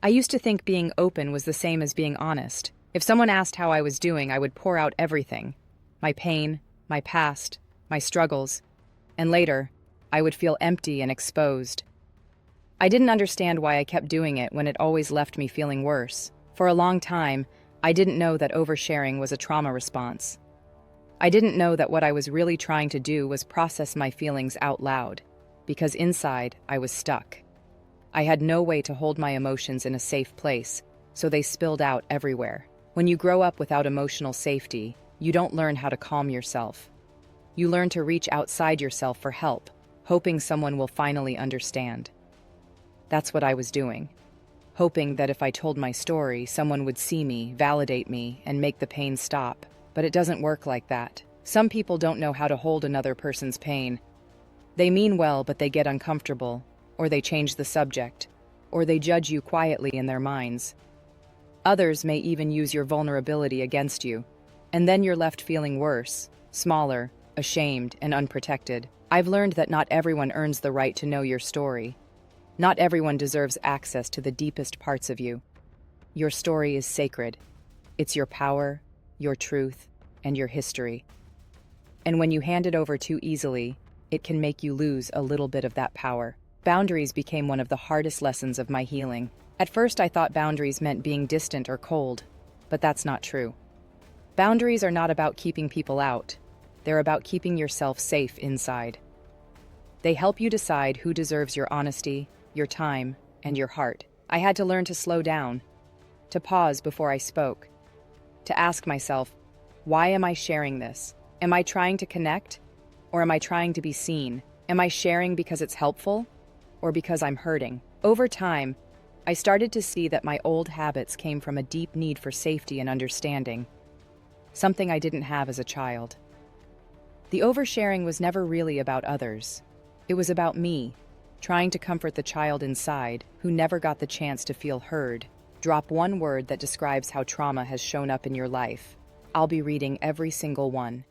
I used to think being open was the same as being honest. If someone asked how I was doing, I would pour out everything. My pain, my past, my struggles. And later, I would feel empty and exposed. I didn't understand why I kept doing it when it always left me feeling worse. For a long time, I didn't know that oversharing was a trauma response. I didn't know that what I was really trying to do was process my feelings out loud, because inside, I was stuck. I had no way to hold my emotions in a safe place, so they spilled out everywhere. When you grow up without emotional safety, you don't learn how to calm yourself. You learn to reach outside yourself for help, hoping someone will finally understand. That's what I was doing, hoping that if I told my story, someone would see me, validate me, and make the pain stop. But it doesn't work like that. Some people don't know how to hold another person's pain. They mean well, but they get uncomfortable, or they change the subject, or they judge you quietly in their minds. Others may even use your vulnerability against you, and then you're left feeling worse, smaller, ashamed, and unprotected. I've learned that not everyone earns the right to know your story. Not everyone deserves access to the deepest parts of you. Your story is sacred. It's your power, your truth, and your history. And when you hand it over too easily, it can make you lose a little bit of that power. Boundaries became one of the hardest lessons of my healing. At first, I thought boundaries meant being distant or cold, but that's not true. Boundaries are not about keeping people out. They're about keeping yourself safe inside. They help you decide who deserves your honesty, your time, and your heart. I had to learn to slow down, to pause before I spoke, to ask myself, why am I sharing this? Am I trying to connect? Or am I trying to be seen? Am I sharing because it's helpful? Or because I'm hurting? Over time, I started to see that my old habits came from a deep need for safety and understanding, something I didn't have as a child. The oversharing was never really about others. It was about me, trying to comfort the child inside who never got the chance to feel heard. Drop one word that describes how trauma has shown up in your life. I'll be reading every single one.